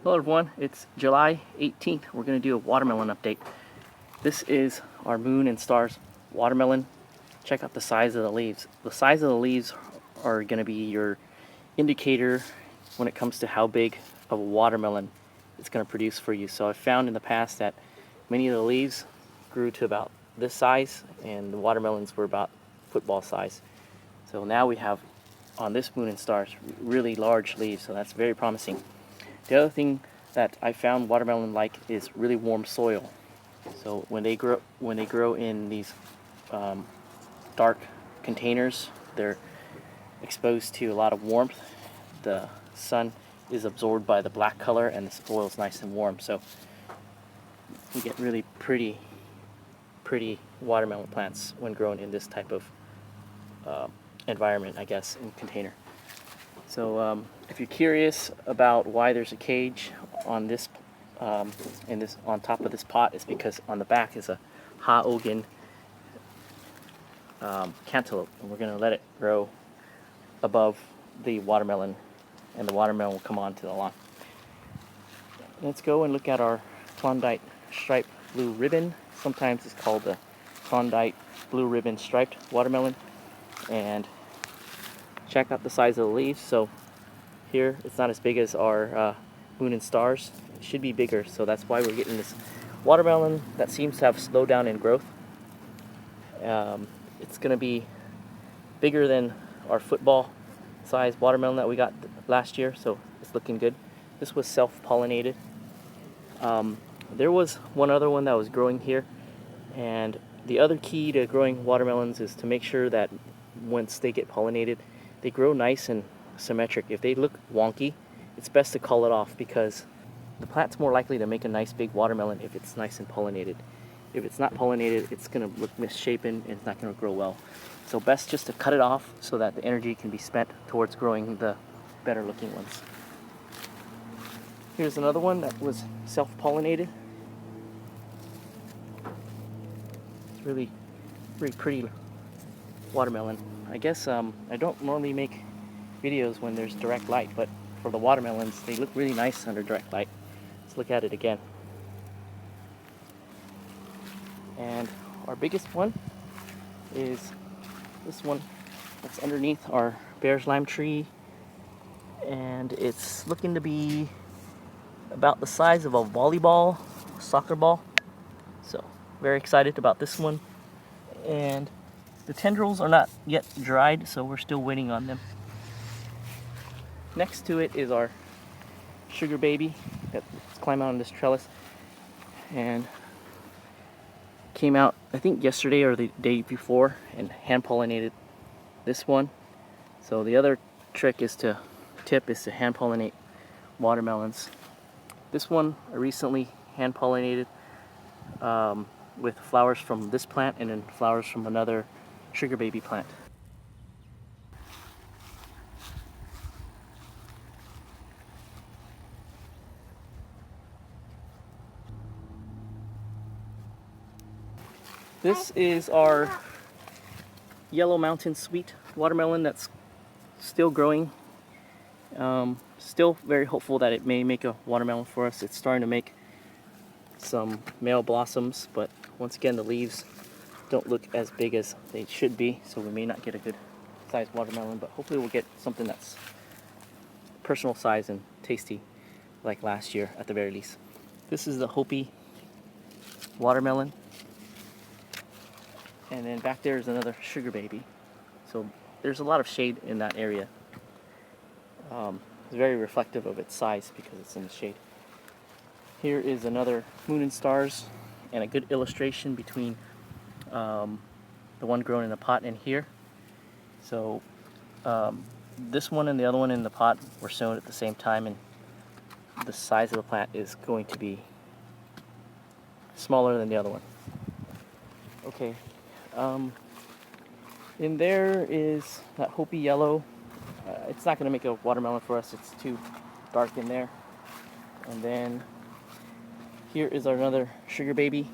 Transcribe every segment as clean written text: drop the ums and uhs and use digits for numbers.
Hello everyone, it's July 18th. We're going to do a watermelon update. This is our moon and stars watermelon. Check out the size of the leaves. The size of the leaves are going to be your indicator when it comes to how big of a watermelon it's going to produce for you. So I've found in the past that many of the leaves grew to about this size and the watermelons were about football size. So now we have on this moon and stars really large leaves, so that's very promising. The other thing that I found watermelon like is really warm soil. So when they grow in these dark containers, they're exposed to a lot of warmth. The sun is absorbed by the black color, and the soil is nice and warm. So we get really pretty watermelon plants when grown in this type of environment, I guess, in container. So if you're curious about why there's a cage on this, on top of this pot, it's because on the back is a Haogen cantaloupe, and we're going to let it grow above the watermelon, and the watermelon will come onto the lawn. Let's go and look at our Klondike Stripe Blue Ribbon. Sometimes it's called the Klondike Blue Ribbon Striped Watermelon, and check out the size of the leaves. So here it's not as big as our moon and stars. It should be bigger, so that's why we're getting this watermelon that seems to have slowed down in growth. It's going to be bigger than our football size watermelon that we got last year, so it's looking good. This was self-pollinated. There was one other one that was growing here, and the other key to growing watermelons is to make sure that once they get pollinated, they grow nice and symmetric. If they look wonky, it's best to call it off, because the plant's more likely to make a nice big watermelon if it's nice and pollinated. If it's not pollinated, it's going to look misshapen and it's not going to grow well. So best just to cut it off so that the energy can be spent towards growing the better looking ones. Here's another one that was self-pollinated. It's really pretty watermelon. I guess I don't normally make videos when there's direct light, but for the watermelons, they look really nice under direct light. Let's look at it again. And our biggest one is this one that's underneath our bear's lime tree, and it's looking to be about the size of a volleyball, soccer ball. So very excited about this one. And the tendrils are not yet dried, so we're still waiting on them. Next to it is our sugar baby that's climbed out on this trellis and came out, I think yesterday or the day before, and hand pollinated this one. So the other trick is to hand pollinate watermelons. This one I recently hand pollinated with flowers from this plant and then flowers from another sugar baby plant. This is our Yellow Mountain Sweet watermelon that's still growing. Still very hopeful that it may make a watermelon for us. It's starting to make some male blossoms, but once again the leaves don't look as big as they should be, so we may not get a good sized watermelon, but hopefully we'll get something that's personal size and tasty like last year at the very least. This is the Hopi watermelon. And then back there is another sugar baby. So there's a lot of shade in that area. It's very reflective of its size because it's in the shade. Here is another moon and stars, and a good illustration between the one grown in a pot and here. So this one and the other one in the pot were sown at the same time, and the size of the plant is going to be smaller than the other one. Okay. In there is that Hopi yellow. It's not going to make a watermelon for us. It's too dark in there. And then here is another sugar baby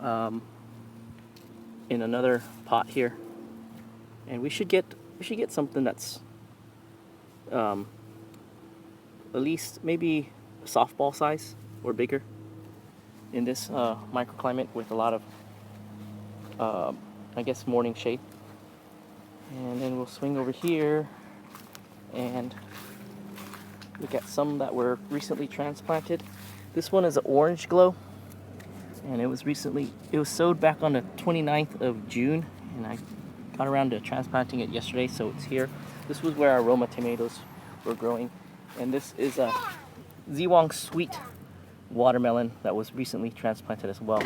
in another pot here. And we should get something that's at least maybe softball size or bigger in this microclimate with a lot of, I guess, morning shade. And then we'll swing over here and look at some that were recently transplanted. This one is an orange glow, and it was sowed back on the 29th of June, and I got around to transplanting it yesterday, so it's here. This was where our Roma tomatoes were growing, and this is a Ziwang sweet watermelon that was recently transplanted as well.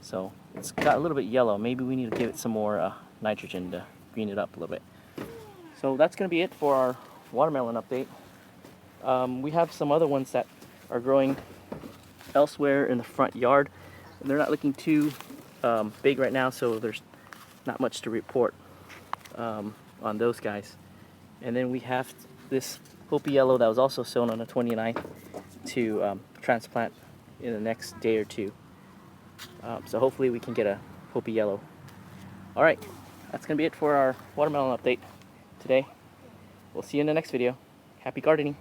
So it's got a little bit yellow. Maybe we need to give it some more nitrogen to green it up a little bit. So that's going to be it for our watermelon update. We have some other ones that are growing elsewhere in the front yard. They're not looking too big right now, so there's not much to report on those guys. And then we have this Hopi Yellow that was also sown on the 29th to transplant in the next day or two. So hopefully we can get a Hopi Yellow. Alright, that's going to be it for our watermelon update today. We'll see you in the next video. Happy gardening!